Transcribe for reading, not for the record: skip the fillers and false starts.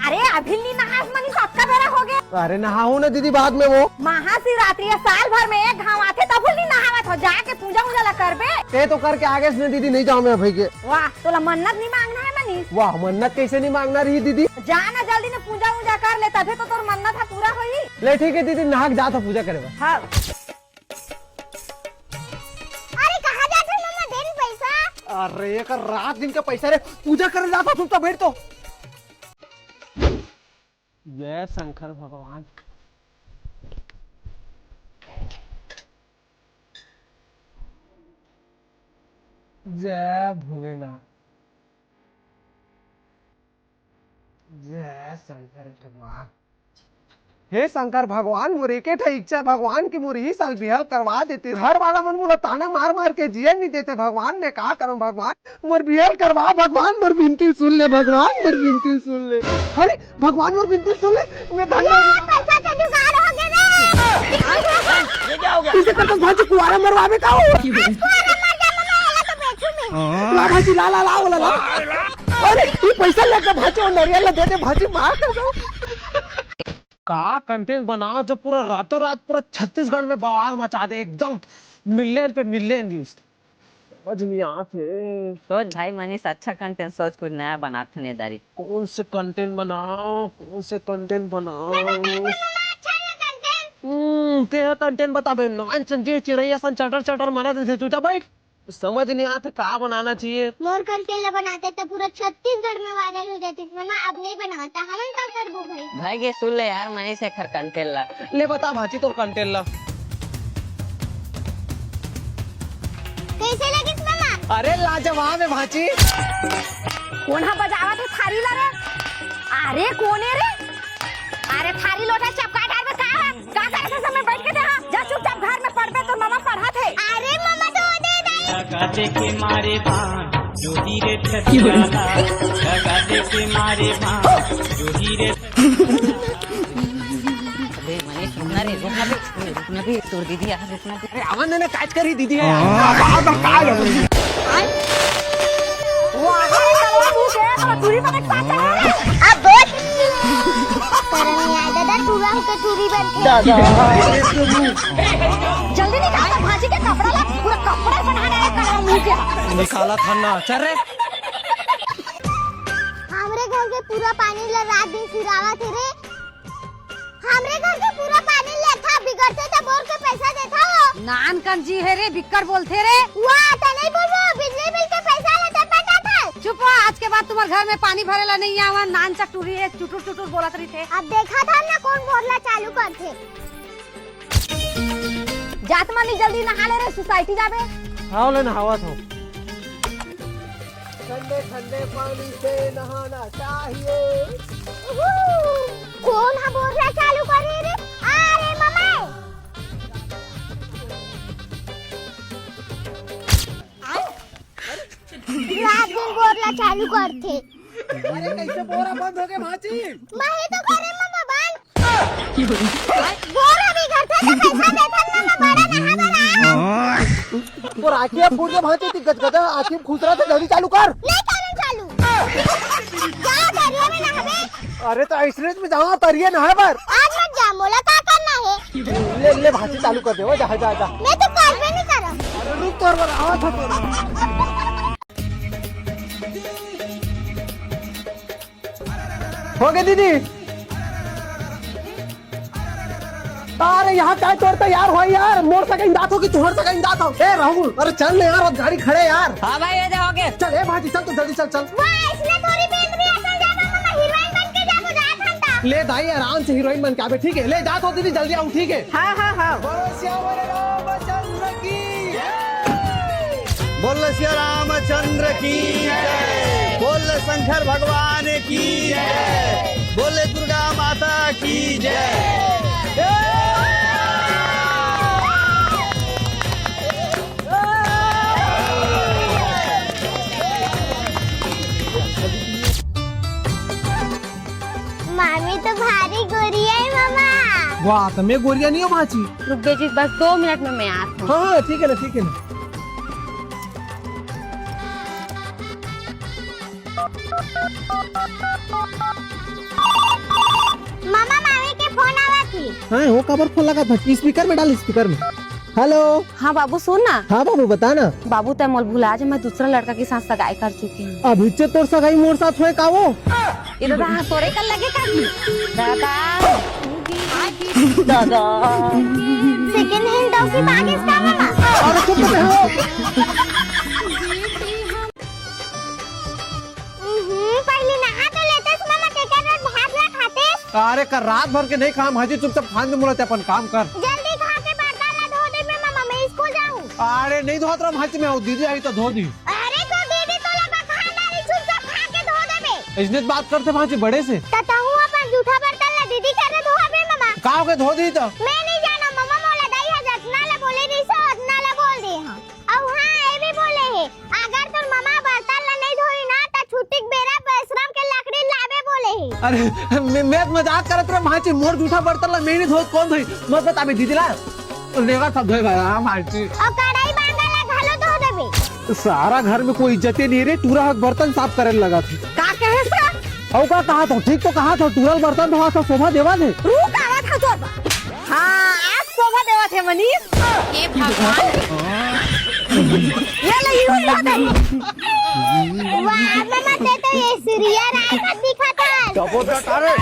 अरे अभी नहीं नहास मनी सबका बेरा हो गया। अरे नहाऊ ना दीदी बाद में वो महाशिवरात्रि है, साल भर में एक घाव आते तब नहीं नहावत हो, जाके पूजा उजा ला करबे। ते तो करके आगे से दीदी नहीं जाऊँ मैं भाई के। वाह तोला मन्नत नहीं मांगना है मनीष? वाह मन्नत कैसे नहीं मांगना रही दीदी। जाना जल्दी ने पूजा उजा कर ले तभी तो तोर मन्नत है पूरा होई। ले ठीक है दीदी नहा के जाता पूजा करे। हाँ। अरे कहाँ जाते मम्मा, दे रही पैसा। अरे एक रात दिन का पैसा रे, पूजा करे जाता तुम तो बैठ तो। जय शंकर भगवान। जय भोलेनाथ। जय शंकर भगवान। हे शंकर भगवान मोरी के इच्छा भगवान की मोरी ही साल बिहार करवा देते। हर वाला मन मोला ताना मार मार के जिए नहीं देते। भगवान ने कहा करूं भगवान मोर बिहार करवा, भगवान मोर विनती सुन ले, भगवान मोर विनती सुन ले। अरे भगवान मोर विनती सुन ले। मैं पैसा का जुगाड़ हो गया रे। ये क्या हो गया? इसे करके भाजी कुआरा मरवावे का हो। ला भाजी ला ला ला ला ला। अरे ये पैसा लेके भाजी और नारियल दे दे, भाजी मार कर दो। का कंटेंट बनाओ जो पूरा रातों रात पूरा छत्तीसगढ़ में बवाल मचा दे, एकदम मिलियन पे मिलियन व्यूज। समझ नहीं आते। सोच भाई मनीष, अच्छा कंटेंट सोच, कुछ नया बनाते नहीं दारी। कौन से कंटेंट बनाओ, कौन से कंटेंट बनाओ? तेरा कंटेंट बता बे। नॉन संजय चिड़ैया सन चटर चटर मारा दे तू भाई। समझ नहीं आता क्या बनाना चाहिए। मोर कंटेंट बनाते तो पूरा छत्तीसगढ़ में वायरल हो जाती। मम्मा अब नहीं बनाता, हम क्या करबो भाई? भाई ये सुन ले यार, मनीष से खर कंटेंट ला। ले बता भाजी तो कंटेंट ला। कैसे लगी मम्मा? अरे लाजवाब है भाजी। कौन हा बजावत है थारी ला रे? अरे कौन है रे? अरे थारी लोटा चपका डाल में का करे समय बैठ के देखा जा, चुपचाप घर में पढ़बे तो मामा पढ़ा थे। अरे मम्मा तो दे दे। लगाते के मारे बाण जो हीरे ठठियाला, लगाते के मारे बाण जो हीरे। अबे मनीष रुकना रे, रुकना भी तोड़ दीदी यार, रुकना भी। अरे अमन ने काट करी दीदी है यार। वो आगे चलवा मुंह के और दूरी पर एक साथ है। अब बोल परम याद दादा पूरा होकर टूरी बन के। जल्दी निकाल भाजी के कपड़ा ला, पूरा कपड़ा बनाना है कर मुंह के। निकाला था ना, चल रे। हमरे घर के पूरा पानी ला रात दिन फिरावा थे रे। हमरे घर के पूरा पानी ले था, बिगड़ते तो बोर के पैसा देता हो। नान कंजी है रे, बिक्कर बोलते रे। वाह तो नहीं बोलबो, बिजली बिल के पैसा लेता पता था। चुप हो, आज के बाद तुम्हारे घर में पानी भरेला नहीं आवा। नान चटूरी है, चुटुर चुटुर बोलत रही थे। अब देखा था ना कौन बोलना चालू करते। जात मानी जल्दी नहा ले रे, सोसाइटी जाबे। हाँ ले नहावा था। ठंडे ठंडे पानी से नहाना चाहिए। कौन हा बोलना चालू करे रे? अरे मम्मा रात दिन बोलना चालू करते। अरे कैसे बोरा बंद हो गया भाजी? मैं तो करे मम्मा बंद। बोरा भी घर से तो पैसा देता ना, बड़ा नहा कर। और आखिर फूट के भाजी थी गजगजा, आखिर खुसरा से जल्दी चालू कर। नहीं करना चालू। क्या दरिया में नहाबे? अरे तो ऐसे में जाओ तरिए नहा पर। आज मत जा, मोला क्या करना है? ले ले भाजी चालू कर दे, वो जा जा जा। मैं तो कर भी नहीं करा। अरे रुक तो और आवा था। हो गए दीदी। अरे यहाँ क्या तोड़ता यार हो यार, मोड़ सका इंदात हो कि तुहर सका इंदात हो। ए राहुल अरे चल ले यार, अब गाड़ी खड़े यार। हाँ भाई ये जाओ के। चल ए भाजी चल तो जल्दी चल चल। वाह इसने थोड़ी पेट भी ऐसा जाना मम्मा, हीरोइन बन के जाबो जात हंता। ले दाई आराम से हीरोइन बन के आवे, ठीक है? ले जात हो दीदी जल्दी आओ, ठीक है? हाँ हाँ हाँ। बोलो श्याम रामचंद्र की बोल श्री रामचंद्र की जय, बोल शंकर भगवान की जय, बोले दुर्गा माता की जय। मामी तो भारी गोरी है मामा। वाह तो मैं गोरिया नहीं हो भाजी। रुक बेजी बस 2 मिनट में मैं आती हूँ। हाँ ठीक है ना, ठीक है ना। मामा मामी के फोन आवा थी। हाँ वो कबर फोन लगा था, स्पीकर में डाल, स्पीकर में। हेलो। हाँ बाबू सुन ना। हाँ बाबू बता ना। बाबू तय मोल भुला जा, मैं दूसरा लड़का के साथ सगाई कर चुकी हूँ। अभी से तोर सगाई मोर साथ हुए का वो? ये दादा हाँ तोरे कर लगे का दादा सेकंड हैंड डॉगी बागिस का मामा। अरे चुप रहो। पहले नहा तो लेते मामा, के कर भात ला खाते। अरे कर रात भर के नहीं काम, हाजी चुपचाप खान के मुलाते अपन काम कर। जल्दी खा के बर्तन ला धो दे बे मामा, मैं स्कूल जाऊं। अरे नहीं धोत रहा हाजी में, दीदी आई तो धो दी। अरे तो दीदी तो लगा खाना नहीं, चुपचाप खा के धो दे बे। इसने बात करते हाजी बड़े से। तताहू अपन जूठा बर्तन ला दीदी करे धो बे मामा। का हो के धो दी तो? मैं नहीं जाना मामा, मोला दाई हजार ना ला बोले नहीं सो ना ला बोल दे हां। और हां ये भी बोले है, अगर तोर मामा बर्तन ला नहीं धोई ना त छुट्टी के बेरा बेशरम के लकड़ी लावे बोले है। अरे मैं मजाक करत रहा हाजी, मोर जूठा बर्तन ला मैं नहीं धोत, कौन धोई? मत बता बे दीदी ला लेगा सब धोए भाई हाजी। और कढ़ाई बांगा ला घालो धो देबे। सारा घर में कोई इज्जत ही नहीं रे, टूरा हक बर्तन साफ करे लगा थी। का कहे सा? और का कहा था? ठीक तो कहा था, टूरल बर्तन धोआ था, शोभा देवा ने। रुक आवा था तो। हाँ आज शोभा देवा थे मनीष। हे भगवान ये ले यूं धो दे। वाह मामा ते तो ये सीरिया राय का दिखा था। डबो डट अरे